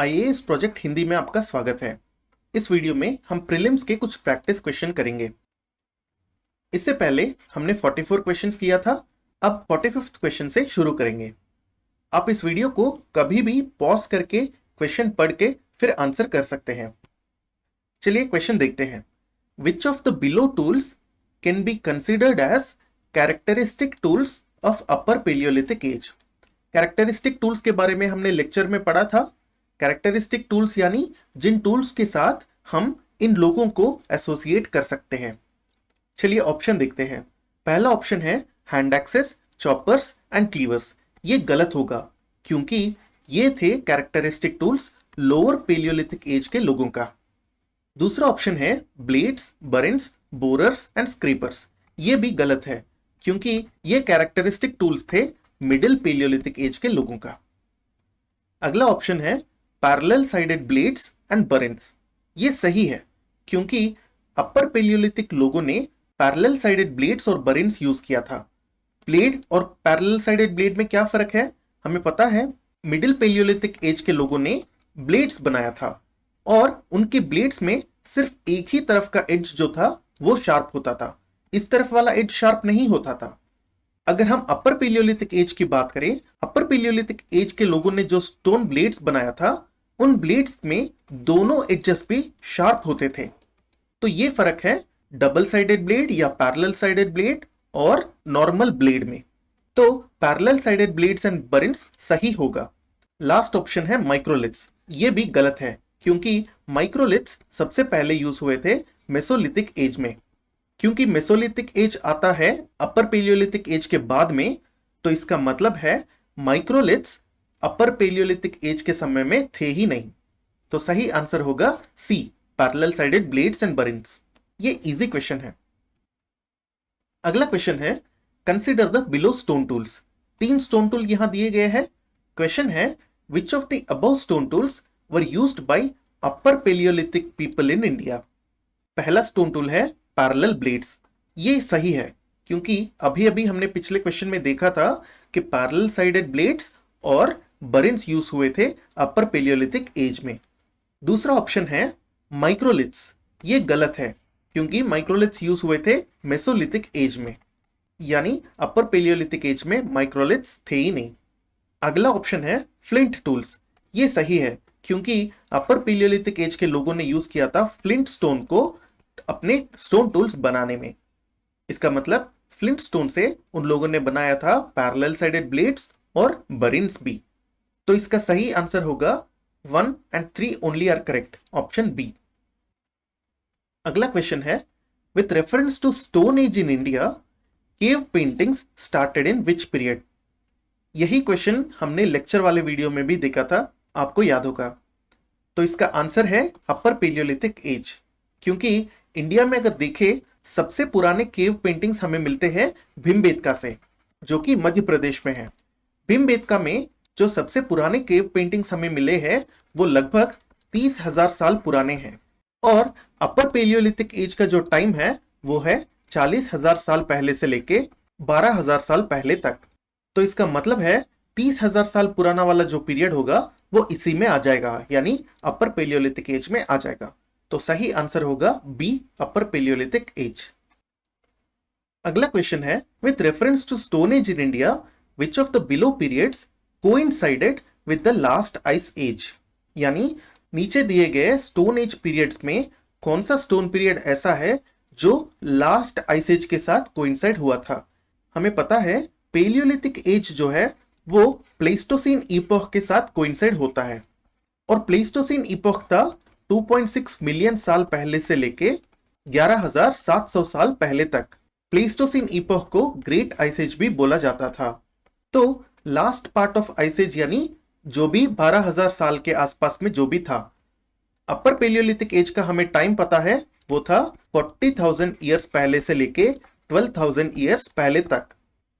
IAS project Hindi में आपका स्वागत है। इस वीडियो में हम प्रीलिम्स के कुछ प्रैक्टिस क्वेश्चन करेंगे। इससे पहले हमने 44 क्वेश्चंस किया था। अब 45th क्वेश्चन से शुरू करेंगे। आप इस वीडियो को कभी भी पॉज करके क्वेश्चन पढ़ के फिर आंसर कर सकते हैं। चलिए क्वेश्चन देखते हैं। Which of the below tools can be considered as characteristic tools of upper palaeolithic age. Characteristic tools के बारे में हमने लेक्चर में पढ़ा था। कैरेक्टरिस्टिक टूल्स यानी जिन टूल्स के साथ हम इन लोगों को एसोसिएट कर सकते हैं। चलिए ऑप्शन देखते हैं। पहला ऑप्शन है hand axes, choppers and cleavers. ये गलत होगा क्योंकि ये थे characteristic tools lower paleolithic age के लोगों का। दूसरा ऑप्शन है blades, burins, borers and scrapers. ये भी गलत है क्योंकि ये कैरेक्टरिस्टिक टूल्स थे मिडिल पेलियोलिथिक एज के लोगों का। अगला ऑप्शन है parallel sided blades and burins. ये सही है क्योंकि अपर पेलियोलिथिक लोगों ने पैरेलल साइडेड ब्लेड्स और बरेंस यूज किया था। ब्लेड और पैरेलल साइडेड ब्लेड में क्या फर्क है हमें पता है। मिडिल पेलियोलिथिक एज के लोगों ने ब्लेड्स बनाया था और उनके ब्लेड्स में सिर्फ एक ही तरफ का एज जो था वो शार्प होता था, इस तरफ वाला एज शार्प नहीं होता था। अगर हम अपर पेलियोलिथिक एज की बात करें, अपर पेलियोलिथिक एज के लोगों ने जो स्टोन ब्लेड्स बनाया था उन ब्लेड्स में दोनों एजेस भी शार्प होते थे। तो ये फर्क है डबल साइडेड ब्लेड या पैरेलल साइडेड ब्लेड और नॉर्मल ब्लेड में। तो पैरेलल साइडेड ब्लेड्स एंड बरेंस सही होगा। लास्ट ऑप्शन है माइक्रोलिथ्स। ये भी गलत है क्योंकि माइक्रोलिथ्स सबसे पहले यूज हुए थे मेसोलिथिक एज में। क्योंकि मेसोलिथिक एज आता है अपर पेलियोलिथिक एज के बाद में, तो इसका मतलब है माइक्रोलिथ्स अपर पेलियोलिथिक एज के समय में थे ही नहीं। तो सही आंसर होगा C, parallel sided blades and burins. ये इजी क्वेश्चन है। अगला क्वेश्चन है consider the below stone tools. 3 stone tool यहां दिए गए हैं। क्वेश्चन है which of the above stone tools were used by upper paleolithic people in India. पहला स्टोन टूल है पैरेलल ब्लेड्स। ये सही है क्योंकि अभी अभी हमने पिछले क्वेश्चन में देखा था कि पैरेलल साइडेड ब्लेड्स और बरेंस यूज हुए थे अपर पेलियोलिथिक एज में। दूसरा ऑप्शन है माइक्रोलिथ्स। ये गलत है क्योंकि माइक्रोलिथ्स यूज हुए थे मेसोलिथिक एज में, यानी अपर पेलियोलिथिक एज में माइक्रोलिथ्स थे ही नहीं। अगला ऑप्शन है फ्लिंट टूल्स। ये सही है क्योंकि अपर पेलियोलिथिक एज के लोगों ने यूज किया था फ्लिंट स्टोन को अपने स्टोन टूल्स बनाने में। इसका मतलब फ्लिंट स्टोन से उन लोगों ने बनाया था पैरेलल साइडेड ब्लेड्स और बरेंस भी। तो इसका सही आंसर होगा 1 and 3 only are correct, option B. अगला क्वेश्चन है with reference to stone age in India cave paintings started in which period. यही क्वेश्चन हमने लेक्चर वाले वीडियो में भी देखा था, आपको याद होगा। तो इसका आंसर है अपर पेलियोलिथिक एज, क्योंकि इंडिया में अगर देखें सबसे पुराने केव पेंटिंग्स हमें मिलते हैं भीमबेटका से, जो कि मध्य प्रदेश में है। भीमबेटका में जो सबसे पुराने केव पेंटिंग्स हमें मिले हैं वो लगभग 30,000 साल पुराने हैं और अपर पेलियोलिथिक एज का जो टाइम है वो है 40,000 साल पहले से लेके 12,000 साल पहले तक। तो इसका मतलब है 30,000 साल पुराना वाला जो पीरियड होगा वो इसी में आ जाएगा, यानी अपर पेलियोलिथिक एज में आ जाएगा। तो सही आंसर होगा बी, अपर पेलियोलिथिक एज। अगला क्वेश्चन है with reference to stone age in India which of the below periods coincided with the last ice age. यानी नीचे दिए गए स्टोन एज पीरियड्स में कौन सा स्टोन पीरियड ऐसा है जो लास्ट आइस एज के साथ कोइंसाइड हुआ था। हमें पता है पेलियोलिथिक एज जो है वो प्लेस्टोसीन इपोक के साथ कोइंसाइड होता है और प्लेस्टोसीन इपोक था 2.6 मिलियन साल पहले से लेके 11,700 साल पहले तक। प्लेस्टोसीन इपोक को ग्रेट आइस एज भी बोला जाता था। तो last part of ice age यानी जो भी 12,000 साल के आसपास में जो भी था। अपर पेलियोलिथिक एज का हमें टाइम पता है वो था 40,000 ईयर्स पहले से लेके 12,000 ईयर्स पहले तक।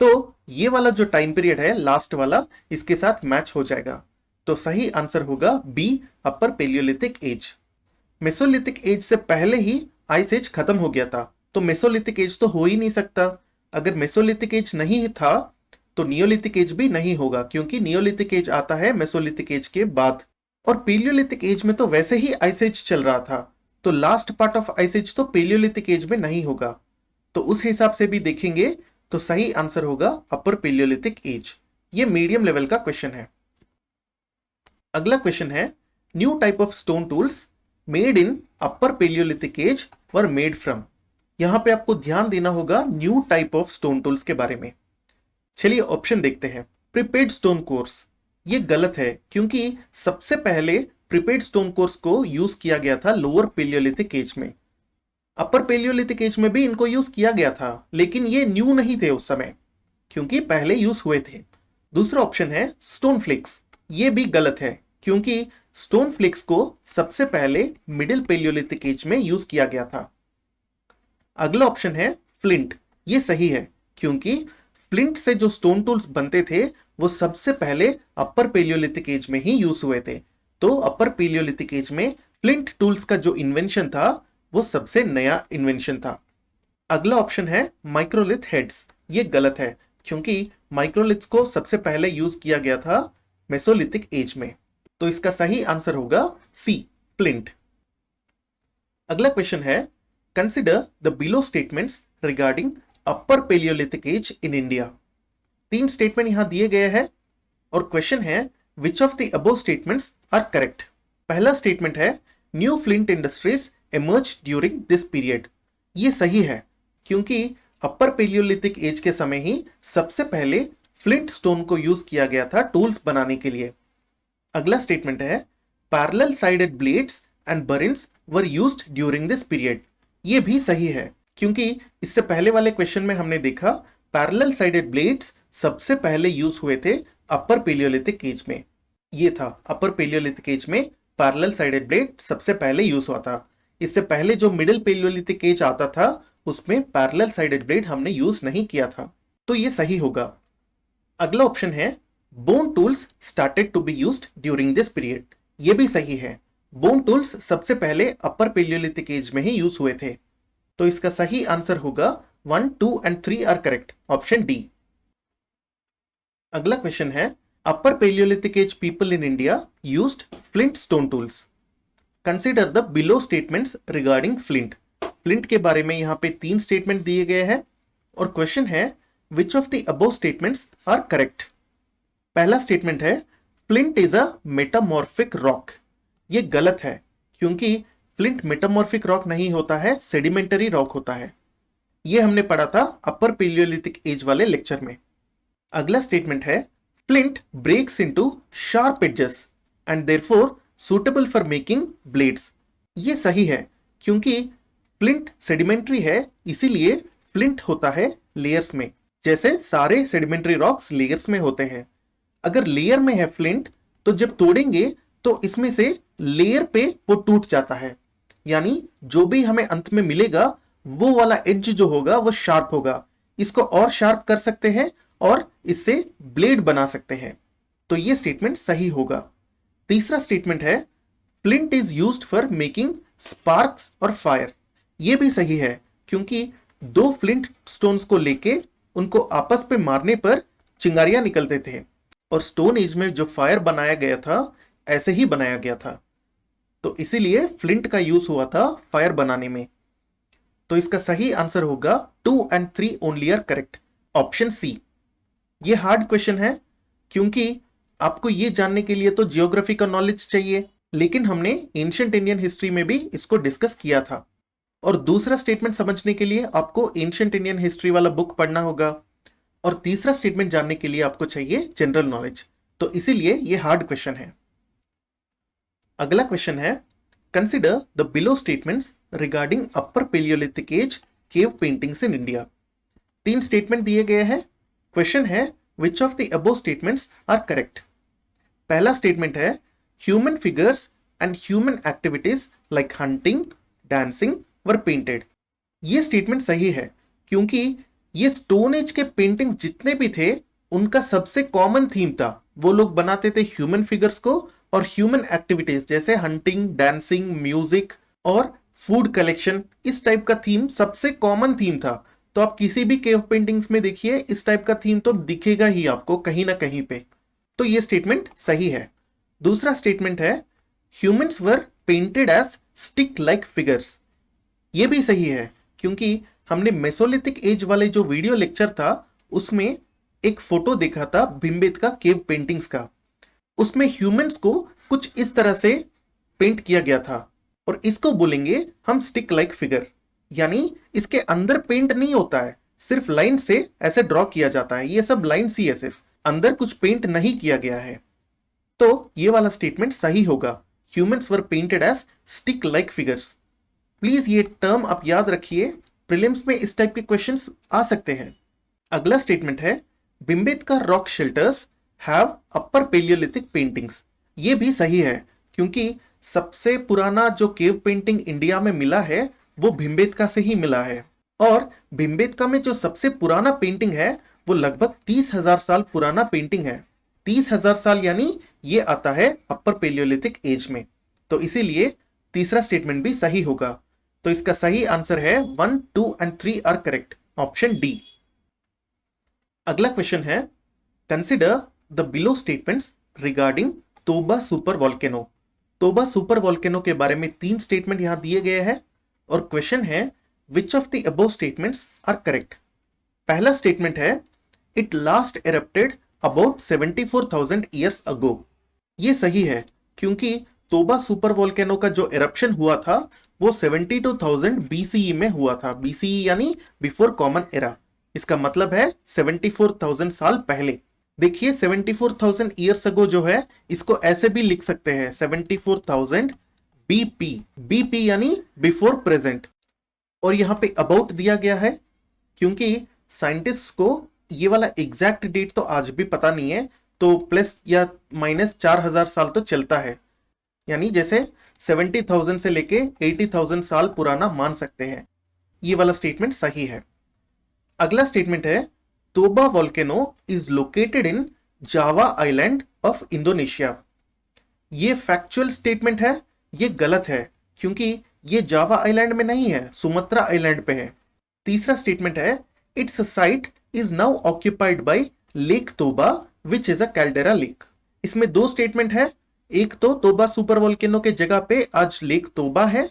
तो ये वाला जो टाइम पीरियड है लास्ट वाला, इसके साथ मैच हो जाएगा। तो सही आंसर होगा B, upper palaeolithic as. Mesolithic as से पहले ही आइस एज खत्म हो गया था, तो मेसोलिथिक एज तो हो ही नहीं सकता। अगर मेसोलिथिक एज नहीं था तो नियोलिथिक एज भी नहीं होगा, क्योंकि नियोलिथिक एज आता है मेसोलिथिक एज के बाद। और पेलियोलिथिक एज में तो वैसे ही आइस एज चल रहा था, तो last part of ice age तो पेलियोलिथिक एज में नहीं होगा। तो उस हिसाब से भी देखेंगे तो सही आंसर होगा अपर पेलियोलिथिक एज। ये मीडियम लेवल का क्वेश्चन है। अगला क्वेश्चन है, new type of stone tools made in upper palaeolithic age were made from. यहां पे आपको ध्यान देना होगा new type of stone tools के बारे में। चलिए ऑप्शन देखते हैं। प्रीपेड स्टोन कोर्स, ये गलत है क्योंकि सबसे पहले प्रीपेड स्टोन कोर्स को यूज किया गया था लोअर पेलियोलिथिक एज में। अपर पेलियोलिथिक एज में भी इनको यूज किया गया था, लेकिन ये न्यू नहीं थे उस समय, क्योंकि पहले यूज हुए थे। दूसरा ऑप्शन है स्टोन फ्लिक्स, ये भी गलत है क्योंकि स्टोन फ्लिक्स को सबसे पहले मिडिल पेलियोलिथिक एज में यूज किया गया था। अगला ऑप्शन है फ्लिंट, ये सही है क्योंकि फ्लिंट से जो स्टोन टूल्स बनते थे वो सबसे पहले अपर पेलियोलिथिक एज में ही यूज हुए थे। तो अपर पेलियोलिथिक एज में फ्लिंट टूल्स का जो इन्वेंशन था वो सबसे नया इन्वेंशन था। अगला ऑप्शन है माइक्रोलिथ हेड्स, ये गलत है क्योंकि माइक्रोलिथ्स को सबसे पहले यूज किया गया था मेसोलिथिक एज में। तो इसका सही आंसर होगा सी, फ्लिंट। अगला क्वेश्चन है, consider the below statements regarding upper palaeolithic age in India. 3 statement यहां दिए गए हैं और क्वेश्चन है which of the above statements are correct. पहला स्टेटमेंट है new flint industries emerged during this period. ये सही है क्योंकि अपर पेलियोलिथिक एज के समय ही सबसे पहले फ्लिंट स्टोन को यूज किया गया था टूल्स बनाने के लिए। अगला स्टेटमेंट है parallel sided blades and burins were used during this period. ये भी सही है क्योंकि इससे पहले वाले क्वेश्चन में हमने देखा पैरेलल साइडेड ब्लेड्स सबसे पहले यूज हुए थे अपर पेलियोलिथिक एज में। ये था अपर पेलियोलिथिक एज में पैरेलल साइडेड ब्लेड सबसे पहले यूज हुआ था। इससे पहले जो मिडिल पेलियोलिथिक एज आता था उसमें पैरेलल साइडेड ब्लेड हमने यूज नहीं किया था, तो ये सही होगा। अगला ऑप्शन है bone tools started to be used during this period. ये भी सही है, बोन टूल्स सबसे पहले अपर पेलियोलिथिक एज में ही यूज हुए थे। तो इसका सही आंसर होगा 1, 2 and 3 are correct, option D. अगला क्वेश्चन है upper palaeolithic age people in India used flint stone tools. Consider the below statements regarding flint. Flint के बारे में यहां पे 3 स्टेटमेंट दिए गए हैं और क्वेश्चन है which of the above statements are correct. पहला स्टेटमेंट है flint is a metamorphic rock. ये गलत है क्योंकि फ्लिंट मेटामॉर्फिक रॉक नहीं होता है, सेडिमेंटरी रॉक होता है। ये हमने पढ़ा था अपर पेलियोलिथिक एज वाले लेक्चर में। अगला स्टेटमेंट है flint breaks into sharp edges and therefore suitable for making blades. ये सही है क्योंकि फ्लिंट सेडिमेंट्री है, इसीलिए फ्लिंट होता है लेयर्स में, जैसे सारे सेडिमेंट्री रॉक्स लेयर्स में होते हैं। अगर लेयर में है फ्लिंट तो जब तोड़ेंगे तो इसमें से लेयर पे वो टूट जाता है, यानी जो भी हमें अंत में मिलेगा वो वाला एज जो होगा वो शार्प होगा। इसको और शार्प कर सकते हैं और इससे ब्लेड बना सकते हैं। तो ये स्टेटमेंट सही होगा। तीसरा स्टेटमेंट है flint is used for making sparks और फायर। ये भी सही है क्योंकि 2 फ्लिंट स्टोन्स को लेके उनको आपस पे मारने पर चिंगारियां निकलते थे और स्टोन एज में जो फायर बनाया गया था ऐसे ही बनाया गया था, तो इसीलिए फ्लिंट का यूज हुआ था फायर बनाने में। तो इसका सही आंसर होगा 2 and 3 only are correct, option C. ये हार्ड क्वेश्चन है क्योंकि आपको ये जानने के लिए तो जियोग्राफी का नॉलेज चाहिए, लेकिन हमने एंशिएंट इंडियन हिस्ट्री में भी इसको डिस्कस किया था। और दूसरा स्टेटमेंट समझने के लिए आपको एंशिएंट इंडियन हिस्ट्री वाला बुक पढ़ना होगा और तीसरा स्टेटमेंट जानने के लिए आपको चाहिए जनरल नॉलेज, तो इसीलिए ये हार्ड क्वेश्चन है। अगला क्वेश्चन है consider the below statements regarding upper palaeolithic age cave paintings in India. 3 statement दिए गए हैं। क्वेश्चन है which of the above statements are correct. पहला स्टेटमेंट है human figures and human activities like hunting, dancing were painted. ये statement सही है क्योंकि ये स्टोन एज के पेंटिंग्स जितने भी थे उनका सबसे कॉमन थीम था, वो लोग बनाते थे ह्यूमन फिगर्स को और ह्यूमन एक्टिविटीज जैसे हंटिंग, डांसिंग, म्यूजिक और फूड कलेक्शन। इस टाइप का थीम सबसे कॉमन थीम था। तो आप किसी भी केव पेंटिंग्स में देखिए इस टाइप का थीम तो दिखेगा ही आपको कहीं ना कहीं पे। तो ये स्टेटमेंट सही है। दूसरा स्टेटमेंट है humans were painted as stick like figures. ये भी सही है, क्योंकि हमने मेसोलिथिक एज वाले जो वीडियो लेक्चर था उसमें एक फोटो देखा था भीमबेटका केव पेंटिंग्स का। उसमें ह्यूमंस को कुछ इस तरह से पेंट किया गया था, और इसको बोलेंगे हम स्टिक लाइक फिगर। यानी इसके अंदर पेंट नहीं होता है, सिर्फ लाइन से ऐसे ड्रॉ किया जाता है। ये सब लाइन ही है, सिर्फ अंदर कुछ पेंट नहीं किया गया है। तो ये वाला स्टेटमेंट सही होगा, humans were painted as stick like figures. Please ये टर्म आप याद रखिए, प्रीलिम्स में इस टाइप के क्वेश्चंस आ सकते हैं। अगला स्टेटमेंट है Bhimbetka rock shelters have upper paleolithic paintings. ये भी सही है, क्योंकि सबसे पुराना जो केव पेंटिंग इंडिया में मिला है वो भीमबेटका से ही मिला है। और भीमबेटका में जो सबसे पुराना पेंटिंग है वो लगभग 30,000 साल पुराना पेंटिंग है। 30,000 साल यानी ये आता है अपर पेलियोलिथिक एज में। तो इसीलिए तीसरा स्टेटमेंट भी सही होगा। तो इसका सही आंसर है 1, 2 and 3 are correct, option D. अगला क्वेश्चन है consider the below statements regarding Toba super volcano. Toba super volcano के बारे में 3 स्टेटमेंट यहां दिए गए हैं, और क्वेश्चन है which of the above statements are correct. पहला स्टेटमेंट है it last erupted about 74,000 years ago. ये सही है, क्योंकि तोबा सुपर वॉल्केनो का जो एरप्शन हुआ था वो 72,000 बीसीई में हुआ था। बीसीई यानी बिफोर कॉमन एरा। इसका मतलब है 74,000 साल पहले। देखिए 74,000 ईयर्स अगो जो है इसको ऐसे भी लिख सकते हैं 74,000 बीपी। बीपी यानी बिफोर प्रेजेंट। और यहां पे अबाउट दिया गया है क्योंकि साइंटिस्ट को ये वाला एग्जैक्ट डेट तो आज भी पता नहीं है, तो प्लस या माइनस 4,000 साल तो चलता है। यानी जैसे 70,000 से लेके 80,000 साल पुराना मान सकते हैं। ये वाला स्टेटमेंट सही है। अगला स्टेटमेंट है तोबा volcano is located in Java island of Indonesia. ये फैक्चुअल स्टेटमेंट है, ये गलत है, क्योंकि ये जावा आइलैंड में नहीं है, सुमात्रा आइलैंड पे है। तीसरा स्टेटमेंट है its site is now occupied by lake Toba which is a caldera lake. इसमें 2 स्टेटमेंट है, एक तो तोबा सुपर वॉल्केनो के जगह पे आज लेक तोबा है,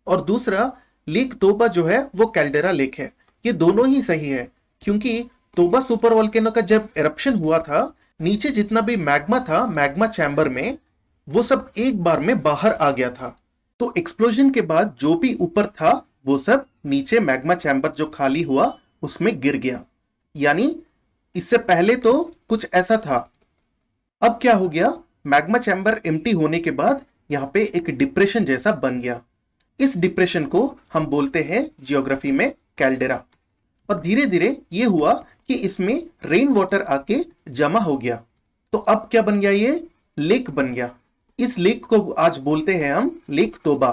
और दूसरा लेक तोबा जो है वो कैल्डेरा लेक है। ये दोनों ही सही है, क्योंकि तोबा सुपर वॉल्केनो का जब एरप्शन हुआ था नीचे जितना भी मैग्मा था मैग्मा चैम्बर में वो सब एक बार में बाहर आ गया था। तो एक्सप्लोजन के बाद जो भी ऊपर था वो सब नीचे मैग्मा चैम्बर जो खाली हुआ उसमें गिर गया। यानी इससे पहले तो कुछ ऐसा था। अब क्या हो गया, मैग्मा चैम्बर एम्प्टी होने के बाद यहां पे एक डिप्रेशन जैसा बन गया। इस डिप्रेशन को हम बोलते हैं जियोग्राफी में कैल्डेरा। और धीरे धीरे ये हुआ कि इसमें रेन वाटर आके जमा हो गया, तो अब क्या बन गया, ये लेक बन गया। इस लेक को आज बोलते हैं हम लेक तोबा,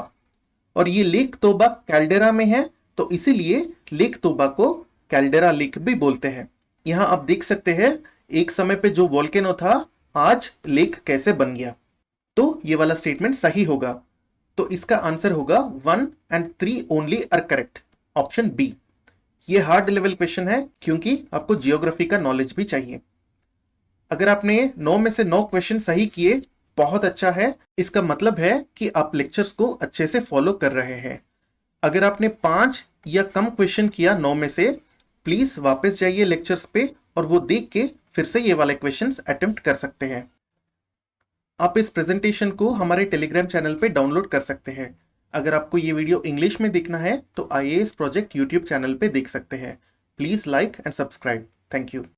और ये लेक तोबा कैल्डेरा में है, तो इसीलिए लेक तोबा को कैल्डेरा लेक भी बोलते हैं। यहां आप देख सकते हैं एक समय पे जो वॉल्केनो था आज लेक कैसे बन गया। तो ये वाला स्टेटमेंट सही होगा। तो इसका आंसर होगा 1 and 3 only are correct, option B. ये हार्ड लेवल क्वेश्चन है क्योंकि आपको जियोग्राफी का नॉलेज भी चाहिए। अगर आपने 9 में से 9 क्वेश्चन सही किए बहुत अच्छा है, इसका मतलब है कि आप लेक्चर्स को अच्छे से फॉलो कर रहे हैं। अगर आपने 5 या कम क्वेश्चन किया 9 में से, प्लीज वापस जाइए लेक्चर्स पे और वो देख के फिर से ये वाले क्वेश्चंस अटेम्प्ट कर सकते हैं। आप इस प्रेजेंटेशन को हमारे टेलीग्राम चैनल पे डाउनलोड कर सकते हैं। अगर आपको ये वीडियो इंग्लिश में देखना है तो IAS प्रोजेक्ट यूट्यूब चैनल पे देख सकते हैं। Please like and subscribe. Thank you.